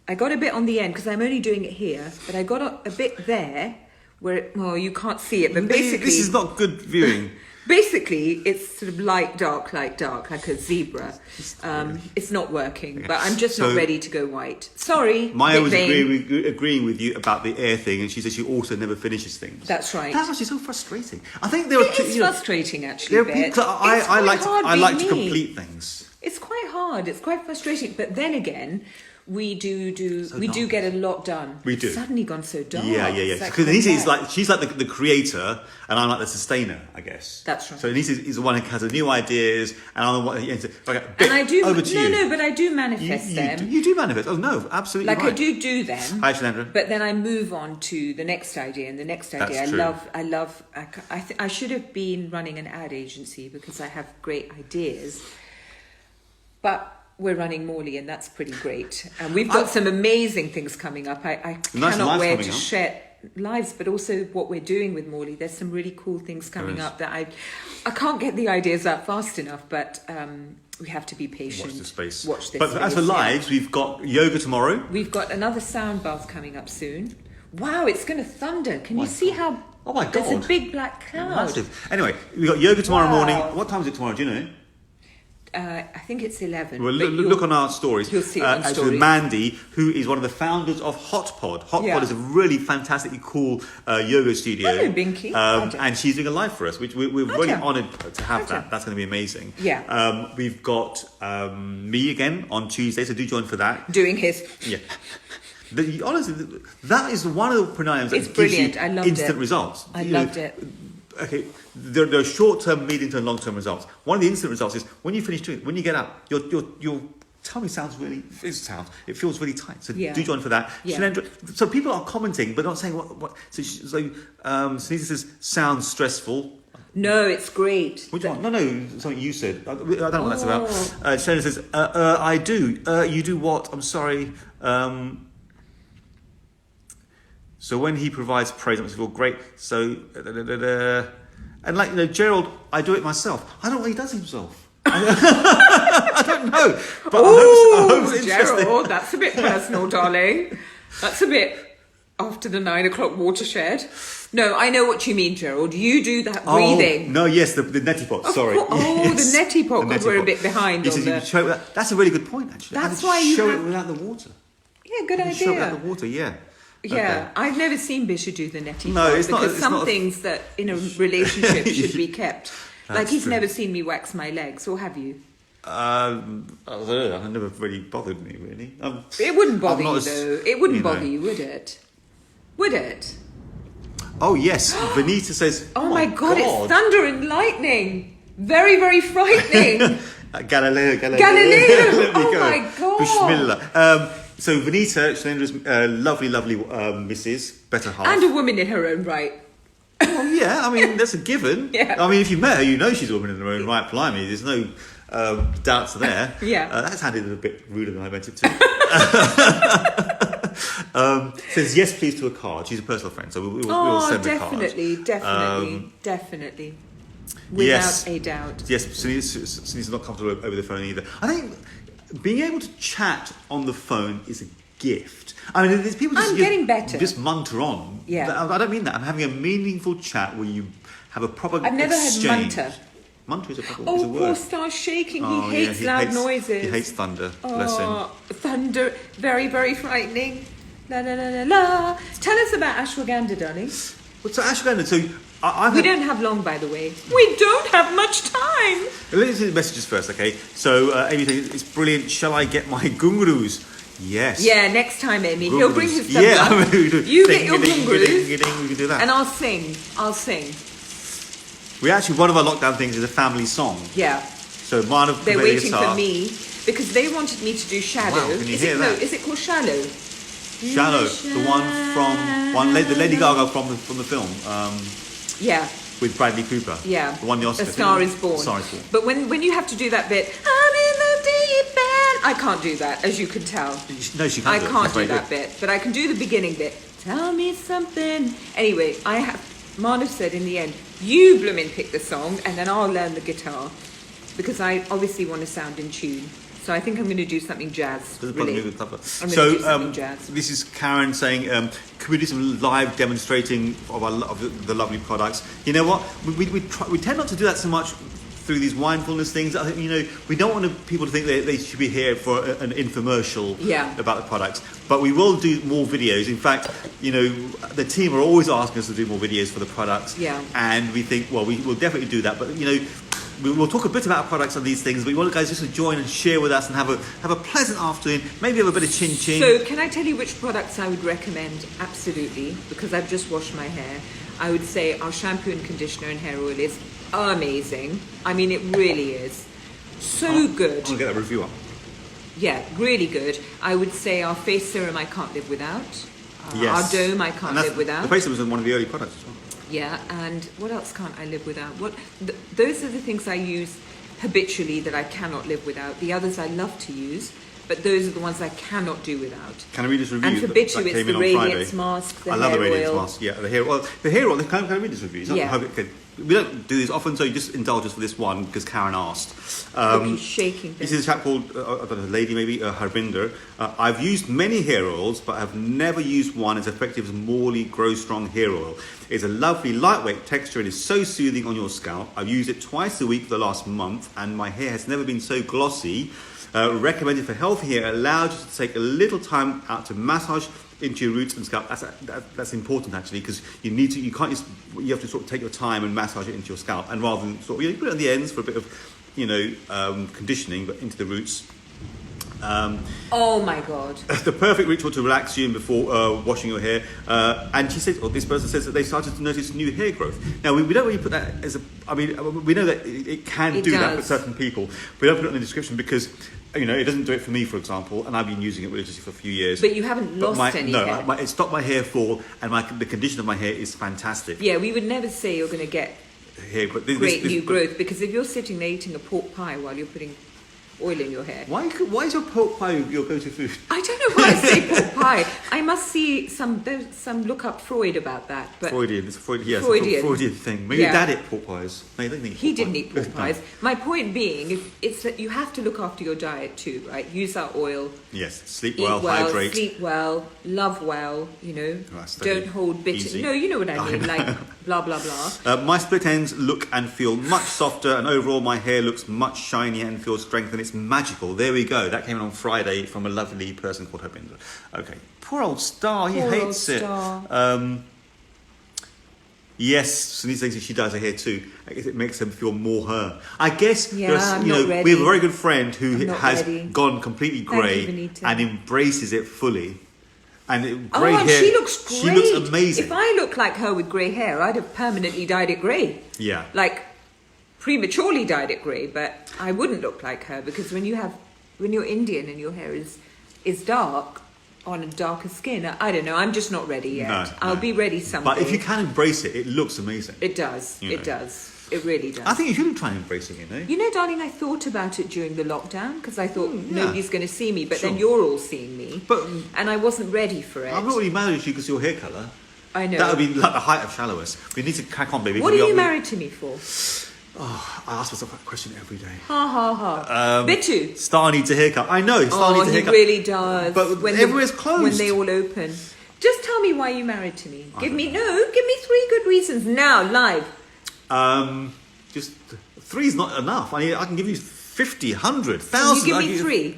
I got a bit on the end because I'm only doing it here. But I got a bit there where, you can't see it. But basically... This is not good viewing. Basically, it's sort of light, dark, like a zebra. It's not working, but I'm just not ready to go white. Sorry, Maya was agreeing with you about the air thing, and she says she also never finishes things. That's right. That's actually so frustrating. I think there are It's frustrating, actually. There are people, I like to complete things. It's quite hard. It's quite frustrating. But then again, we do get a lot done. We do. It's suddenly gone so dark. Yeah. Because Anita she's like the creator, and I'm like the sustainer, I guess. That's right. So Anita is the one who has the new ideas, and I'm the one. And I do. Over to you. No, but I do manifest them. You do manifest. Oh no, absolutely. Like right. I do them. Hi, Shailendra. But then I move on to the next idea, and the next idea. That's true. I love. I should have been running an ad agency because I have great ideas, but we're running Morley, and that's pretty great. And we've got some amazing things coming up. I cannot wait to share lives, but also what we're doing with Morley. There's some really cool things coming up that I can't get the ideas out fast enough, but we have to be patient. Watch the space. But as for lives, we've got yoga tomorrow. We've got another sound bath coming up soon. Wow, it's going to thunder. Can you see how... Oh my God. There's a big black cloud. Massive. Anyway, we've got yoga tomorrow morning. What time is it tomorrow? Do you know? I think it's 11. Well, look on our stories. You'll see it on actually, stories. Mandy, who is one of the founders of HotPod. HotPod is a really fantastically cool yoga studio. Hello, Binky. And she's doing a live for us, which we're really honoured to have that. That's going to be amazing. Yeah. We've got me again on Tuesday, so do join for that. Doing his. Yeah. Honestly, that is one of the pranayams It's that brilliant. gives you I loved instant it. results. I loved it. Okay, there are short-term, medium-term, long-term results. One of the instant results is when you finish doing it, when you get up, your tummy it feels really tight. So do join for that. Yeah. So people are commenting, but not saying what. So Sunita says, sounds stressful. No, it's great. Which one? No, something you said. I don't know what that's about. Shona says, I do. You do what? I'm sorry. So when he provides praise, it makes me feel great. So, and Gerald, I do it myself. I don't know what he does himself. I don't know. But I hope it's interesting. Gerald, that's a bit personal, darling. That's a bit after the 9 o'clock watershed. No, I know what you mean, Gerald. You do that breathing. Oh, no, yes, the neti pot, sorry. Yes. The neti pot, because we're a bit behind on you show that. That's a really good point, actually. That's why you show it without the water. Yeah, good idea. Show it without the water, yeah. Yeah, okay. I've never seen Bittu do the neti No, pot it's not. Because It's some not things that in a relationship should be kept. Like he's true. never seen me wax my legs, or have you? I don't know. It never really bothered me, really. It wouldn't bother not you, as- though. It wouldn't bother you, would it? Would it? Oh, yes. Vanita says, Oh my God, it's thunder and lightning. Very, very frightening. Galileo. Galileo. There we Oh go. my God. Bismillah. So Vanita, Shailendra's lovely Mrs. Better half. And a woman in her own right. Well, yeah, I mean, that's a given. Yeah. I mean, if you met her, you know she's a woman in her own right, blimey. There's no doubts there. Yeah. That sounded a bit ruder than I meant it to. Says yes, please, to a card. She's a personal friend, so we'll send the card. Definitely. Without a doubt. Yes, Sunita's not comfortable over the phone either. I think being able to chat on the phone is a gift. I mean, there's people just I'm getting better. Just munter on. Yeah. I don't mean that. I'm having a meaningful chat where you have a proper I've never exchange. heard munter. Munter is a proper Oh, word. poor Star's shaking. Oh, He hates loud noises. He hates thunder. Bless him. Thunder. Very, very frightening. La la la la la. Tell us about ashwagandha, darling. Well, so ashwagandha. So We don't have long, by the way. We don't have much time. Let's do the messages first, okay? So Amy, it's brilliant. Shall I get my gungurus? Yes. Yeah, next time, Amy. He'll bring his stuff Yeah, up. You get your gungurus. We can do that. And I'll sing. We actually, one of our lockdown things is a family song. Yeah. So Manav They're played waiting guitar. for me because they wanted me to do Shallow. Wow, can you hear that? No, is it called Shallow? Shallow, the one from the Lady Gaga from the film. Yeah. With Bradley Cooper. Yeah. The one the Oscar. A Star is Born. Star is Born. But when you have to do that bit, I'm in the deep end. I can't do that, as you can tell. No, she can't. I do it. can't It's do very that good. bit, but I can do the beginning bit. Tell me something. Anyway, Manav said in the end, you bloomin' pick the song, and then I'll learn the guitar, because I obviously want to sound in tune. So I think I'm going to do something jazz. Doesn't Really. bother me with the cover. I'm going to do something jazz. This is Karen saying, can we do some live demonstrating of the lovely products? You know what? We tend not to do that so much through these Wine-Fullness things. I think, we don't want people to think they should be here for an infomercial about the products. But we will do more videos. In fact, the team are always asking us to do more videos for the products. Yeah. And we think, well, we will definitely do that. But, we'll talk a bit about our products and these things, but we want you guys just to join and share with us and have a pleasant afternoon, maybe have a bit of chin-chin. So can I tell you which products I would recommend? Absolutely, because I've just washed my hair. I would say our shampoo and conditioner and hair oil is amazing. I mean, it really is. So good. I'm going to get that review up. Yeah, really good. I would say our face serum I can't live without. Yes. Our dome I can't live without. The face serum was one of the early products as well. Yeah, and what else can't I live without? Those are the things I use habitually that I cannot live without. The others I love to use, but those are the ones I cannot do without. Can I read this review? And for Bittu, it's the Radiance Mask, the I love hair the Radiance oil. Mask. Yeah, the hair oil. Can I read this review? Yeah. Okay. we don't do this often, so you just indulge us for this one because Karen asked. Look, he's shaking. This is a chap called, I don't know, a lady maybe, Harbinder. I've used many hair oils, but have never used one as effective as Morley Grow Strong hair oil. It's a lovely, lightweight texture and is so soothing on your scalp. I've used it twice a week for the last month, and my hair has never been so glossy. Recommended for healthy hair. It allows you to take a little time out to massage into your roots and scalp. That's important actually, because you have to sort of take your time and massage it into your scalp, and rather than sort of, you put it on the ends for a bit of conditioning, but into the roots. Oh my God! The perfect ritual to relax you before washing your hair. And she says, or this person says that they started to notice new hair growth. Now we don't really put that as a. I mean, we know that it can do that for certain people. We don't put it in the description because, it doesn't do it for me, for example, and I've been using it religiously for a few years. But you haven't lost any hair. No, it stopped my hair fall, and the condition of my hair is fantastic. Yeah, we would never say you're going to get great new growth, because if you're sitting there eating a pork pie while you're putting oil in your hair. Why is your pork pie your go-to food? I don't know why I say pork pie. I must see look up Freud about that. But Freudian. It's a Freudian thing. Maybe Dad ate pork pies. No, he didn't eat pork pies. My point being, it's that you have to look after your diet too, right? Use our oil. Yes. Sleep well, hydrate. Sleep well, love well, Don't hold bitter. Easy. No, you know what I mean, like blah, blah, blah. My split ends look and feel much softer, and overall my hair looks much shinier and feels strengthened. It's magical. There we go. That came in on Friday from a lovely person called Harbinder. Okay. Poor old Star. He hates it. Yes, Sunita thinks she dyes her hair too. I guess it makes them feel more her. I guess, we have a very good friend who has gone completely grey and embraces it fully. And grey hair. She looks great. She looks amazing. If I looked like her with grey hair, I'd have permanently dyed it grey. Yeah. Like, prematurely dyed it grey, but I wouldn't look like her, because when you're Indian and your hair is dark on a darker skin, I don't know, I'm just not ready yet. I'll be ready someday. But if you can embrace it, it looks amazing. It does. It does. It really does. I think you should try and embrace it, You know, darling, I thought about it during the lockdown, because I thought nobody's going to see me, but then you're all seeing me, and I wasn't ready for it. I'm not really mad at you because your hair colour. I know. That would be like the height of shallowness. We need to crack on, baby. What are you married to me for? Oh, I ask myself that question every day. Ha ha ha. Bittu. Star needs a haircut. I know, Star needs a haircut. He really does. But everywhere's closed. When they all open. Just tell me why you married to me. Give me 3 good reasons now, live. Just 3 is not enough. I can give you 50, 100, 1,000. Can you give me 3?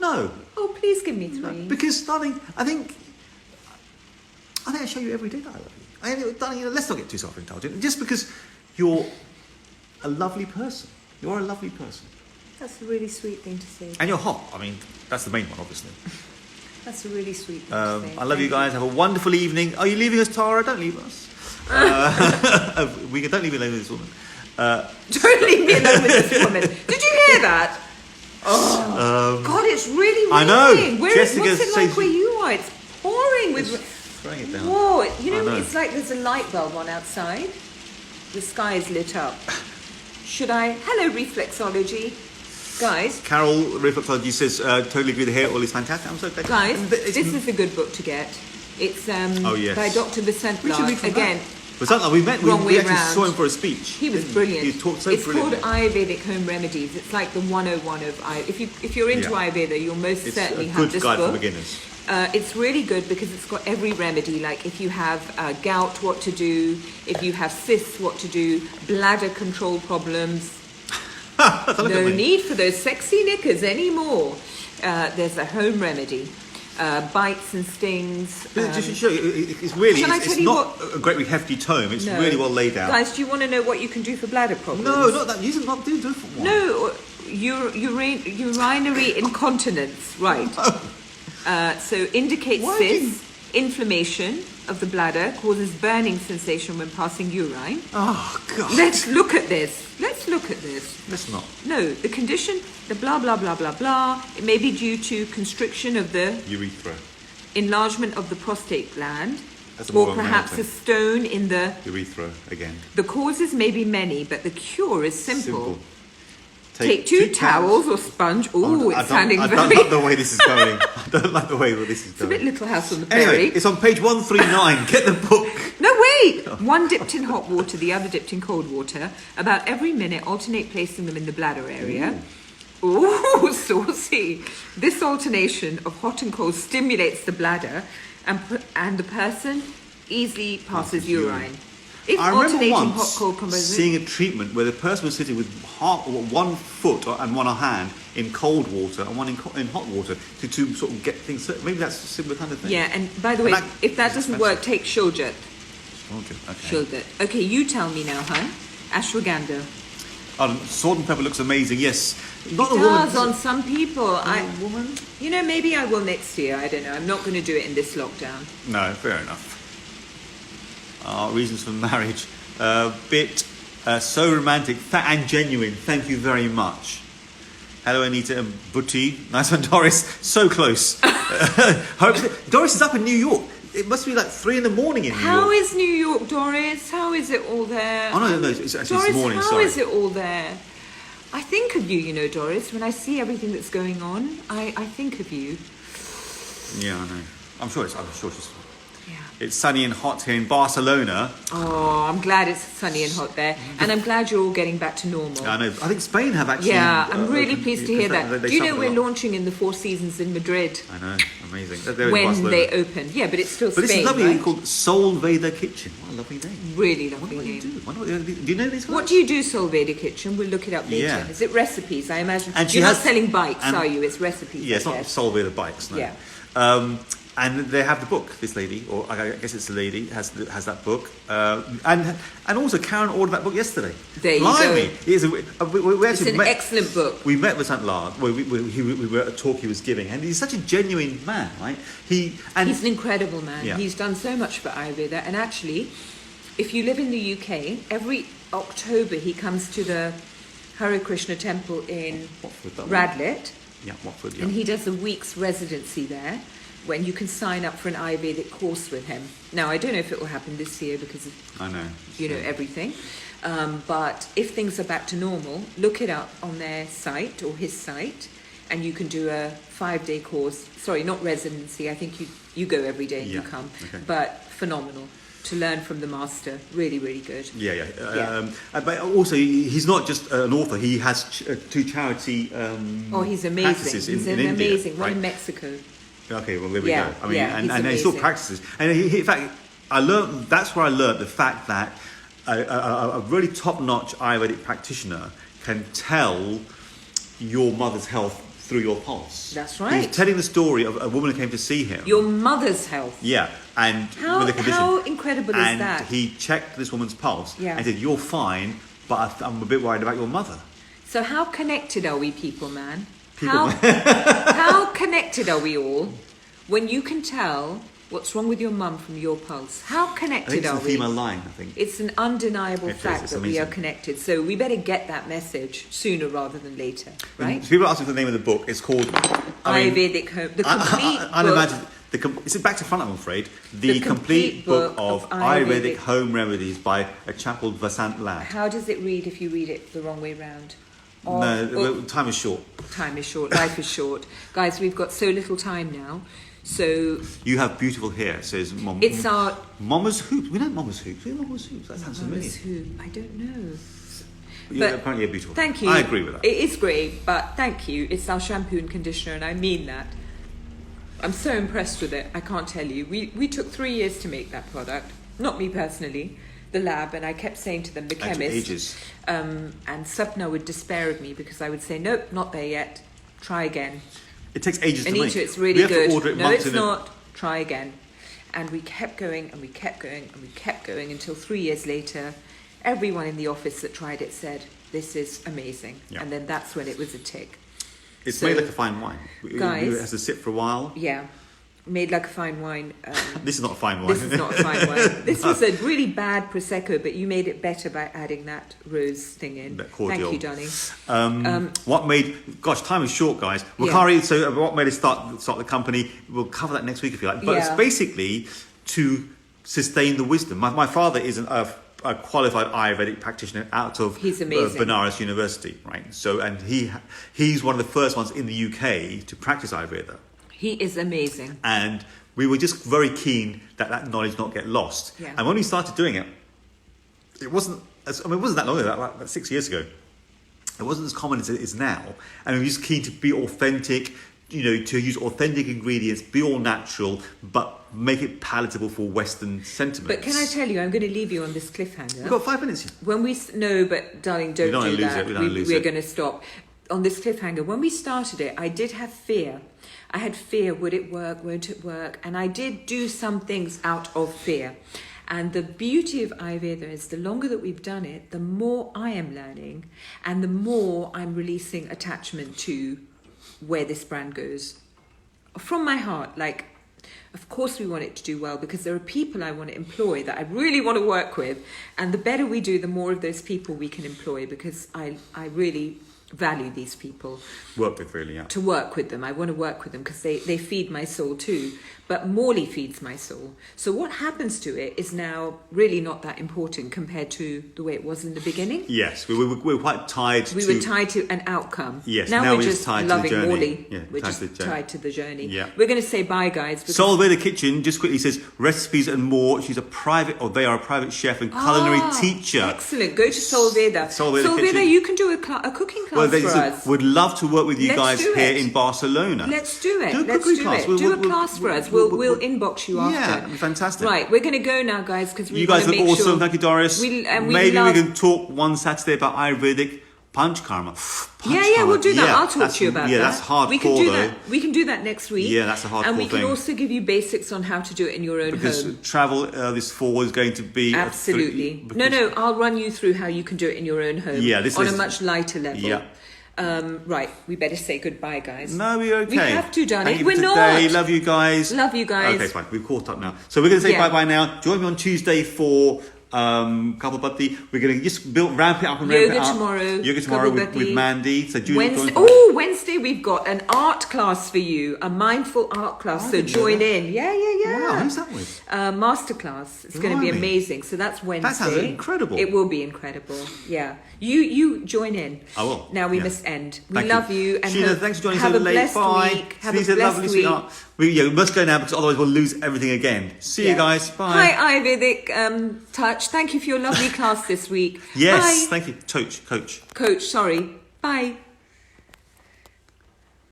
No. Oh, please give me 3. No, because, darling, I think I show you every day that I love you. Darling, let's not get too self-indulgent. Just because you're a lovely person. You're a lovely person. That's a really sweet thing to say. And you're hot. I mean, that's the main one, obviously. That's a really sweet thing to say. I love you guys. Have a wonderful evening. Are you leaving us, Tara? Don't leave us. Don't leave me alone with this woman. Don't leave me alone with this woman. Did you hear that? Oh, God, it's really raining. I know. What's it like where you are? It's pouring with... Throwing it down. Whoa, it's like there's a light bulb on outside. The sky is lit up. Hello, reflexology. Guys. Carol, reflexology, says, totally agree, the hair oil is fantastic. I'm so glad. Guys, this is a good book to get. It's by Dr. Vicent Blas. Again, we met, we actually saw him for a speech. He was brilliant. He talked so brilliantly. It's called Ayurvedic Home Remedies. It's like the 101 of Ayurveda. If you're into Ayurveda, you'll most certainly have this book. It's a good guide for beginners. It's really good because it's got every remedy, like if you have gout, what to do, if you have cysts, what to do, bladder control problems. No need for those sexy knickers anymore. There's a home remedy. Bites and stings. Just to show you, it's not a great hefty tome. It's really well laid out. Guys, do you want to know what you can do for bladder problems? No, not that. You did not do for one. No, urinary incontinence, right. So indicates cysts, inflammation of the bladder, causes burning sensation when passing urine. Oh, God. Let's look at this. Let's not. No, the condition, the blah, blah, blah, blah, blah. It may be due to constriction of the urethra, enlargement of the prostate gland, or perhaps a stone in the urethra again. The causes may be many, but the cure is simple. Take two towels or sponge. Ooh, it's sounding very... I don't like the way this is going. I don't like the way this is going. It's a bit Little House on the Prairie. Anyway, it's on page 139. Get the book. No, wait! One dipped in hot water, the other dipped in cold water. About every minute, alternate placing them in the bladder area. Ooh, saucy. This alternation of hot and cold stimulates the bladder and the person easily passes urine. If I remember alternating once hot-cold combination... seeing a treatment where the person was sitting with one foot and one hand in cold water and one in hot water to sort of get things... Maybe that's a similar kind of thing. Yeah, and by the way, if that doesn't work, take Shilajit. Shilajit. Okay, you tell me now, hun. Ashwagandha. Salt and pepper looks amazing, yes. Not it does on some people. Woman? You know, maybe I will next year. I don't know. I'm not going to do it in this lockdown. No, fair enough. Reasons for marriage. So romantic and genuine. Thank you very much. Hello, Anita and Bittu. Nice one, Doris. So close. Doris is up in New York. It must be like 3 a.m. in New York. How is New York, Doris? How is it all there? Oh, no, it's actually Doris, this morning, how is it all there? I think of you, you know, Doris. When I see everything that's going on, I think of you. Yeah, I know. I'm sure she's... Yeah. It's sunny and hot here in Barcelona. Oh, I'm glad it's sunny and hot there. And I'm glad you're all getting back to normal. I know. I think Spain have actually... Yeah, I'm really pleased to hear that. Do you know we're launching launching in the Four Seasons in Madrid? I know. Amazing. When they open. Yeah, but it's still Spain, But this is lovely. Right? It's called Solveda Kitchen. What a lovely name. Really lovely name. Do you know these guys? What do you do, Solveda Kitchen? We'll look it up later. Yeah. Is it recipes? I imagine. And you're not selling bikes, are you? It's recipes. Yeah, it's not Solveda bikes, no. Yeah. And they have the book, this lady, or I guess it's a lady, has that book. And also Karen ordered that book yesterday. There you go. It's an excellent book. We met with St. Lard, we were at a talk he was giving, and he's such a genuine man, right? He's an incredible man. Yeah. He's done so much for Ayurveda. And actually, if you live in the UK, every October he comes to the Hare Krishna temple in Radlett. Yeah, Watford, yeah. And he does a week's residency there, when you can sign up for an Ayurvedic course with him. Now, I don't know if it will happen this year because of, everything. But if things are back to normal, look it up on their site or his site, and you can do a 5-day course. Sorry, not residency. I think you go every day and you come. Okay. But phenomenal. To learn from the master. Really, really good. Yeah. But also, he's not just an author. He has 2 charity he's amazing. Practices he's in amazing. India, one right? in Mexico. Okay, well there we go. I mean, and he still practices. And in fact, that's where I learned the fact that a really top-notch Ayurvedic practitioner can tell your mother's health through your pulse. That's right. He's telling the story of a woman who came to see him. Your mother's health. Yeah, and with a condition. How incredible is that? And he checked this woman's pulse and said, "You're fine, but I'm a bit worried about your mother." So how connected are we, people, man? How connected are we all when you can tell what's wrong with your mum from your pulse? How connected are we? It's the female line, I think. It's an undeniable fact that we are connected. So we better get that message sooner rather than later, right? People are asking for the name of the book. It's called Ayurvedic Home. The complete book. It's back to front, I'm afraid. The complete book of Ayurvedic Home Remedies by a chap called Vasant Lad. How does it read if you read it the wrong way round? No, time is short. Time is short. Life is short. Guys, we've got so little time now. So you have beautiful hair, says Mom. It's our Mama's Hoops. We know Mama's Hoops. We know Mama's Hoops. That sounds familiar. Mama's Hoop. I don't know. But apparently you're beautiful. Thank you. I agree with that. It is great, but thank you. It's our shampoo and conditioner, and I mean that. I'm so impressed with it. I can't tell you. We took 3 years to make that product. Not me personally. The lab, and I kept saying to them, the chemist, and Sapna would despair of me because I would say, nope, not there yet. Try again. It takes ages to make. Anita, it's really good. To order it no, it's not. Try again. And we kept going, and we kept going, and we kept going until 3 years later, everyone in the office that tried it said, this is amazing. Yeah. And then that's when it was a tick. It's made like a fine wine. Guys, it has to sit for a while. Yeah. Made like a fine wine. This is not a fine wine. This is not a fine wine. This was a really bad Prosecco, but you made it better by adding that rose thing in. Thank you, darling. What made... Gosh, time is short, guys. Wakari, so what made us start the company? We'll cover that next week if you like. But it's basically to sustain the wisdom. My father is an earth a qualified Ayurvedic practitioner out of He's amazing. Benares University, right? So, and he's one of the first ones in the UK to practice Ayurveda. He is amazing. And we were just very keen that knowledge not get lost. Yeah. And when we started doing it, it wasn't that long ago, about 6 years ago. It wasn't as common as it is now. And we were just keen to be authentic, to use authentic ingredients, be all natural, but make it palatable for Western sentiments. But can I tell you, I'm going to leave you on this cliffhanger. We've got 5 minutes here. No, but darling, don't do that. We're going to stop. On this cliffhanger, when we started it, I did have fear. I had fear, would it work, won't it work? And I did do some things out of fear. And the beauty of Ayurveda is the longer that we've done it, the more I am learning and the more I'm releasing attachment to where this brand goes. From my heart, of course we want it to do well because there are people I want to employ that I really want to work with. And the better we do, the more of those people we can employ because I really value these people. Work with, really, yeah. To work with them. I want to work with them because they feed my soul too. But Morley feeds my soul. So what happens to it is now really not that important compared to the way it was in the beginning. Yes, we were quite tied We were tied to an outcome. Yes, now we're just just tied loving to the journey. Morley. Yeah, we're just tied to the journey. Yeah. We're going to say bye, guys. Soul Veda Kitchen just quickly says recipes and more. They are a private chef and culinary teacher. Excellent. Go to Soul Veda. Soul Veda, you can do a cooking class for us. Would love to work with you guys here it. in Barcelona. Let's do it. Do a cooking class. Do a class for us. We'll inbox you after. Yeah, that'd be fantastic. Right, we're going to go now, guys, because you guys look awesome. Sure. Thank you, Doris. Maybe we can talk one Saturday about Ayurvedic Panch Karma. We'll do that. Yeah, I'll talk to you about that. Yeah, that's hardcore, We can do that next week. Yeah, that's a hardcore thing. And we can also give you basics on how to do it in your own home. Because travel this fall is going to be... Absolutely. No, I'll run you through how you can do it in your own home. Yeah, on a much lighter level. Yeah. Right, we better say goodbye, guys. No, we're okay. We have to, darling. We're not. Love you guys. Love you guys. Okay, fine. We've caught up now. So we're going to say bye-bye now. Join me on Tuesday for Couple Bhatti. We're going to just ramp it up and ramp it up. Yoga tomorrow with Mandy. So Wednesday we've got an art class for you, a mindful art class. So join in. Yeah. Wow, who's that with? Masterclass. It's going to be amazing. So that's Wednesday. That sounds incredible. It will be incredible. Yeah. You join in. I will. Now we must end. We love you. And Sheena, thanks for joining us so late. Blessed Bye. Week. Have a blessed week. We must go now because otherwise we'll lose everything again. See you guys. Bye. Hi, Ayurvedic Touch. Thank you for your lovely class this week. Yes, Bye. thank you. Coach. Sorry. Bye.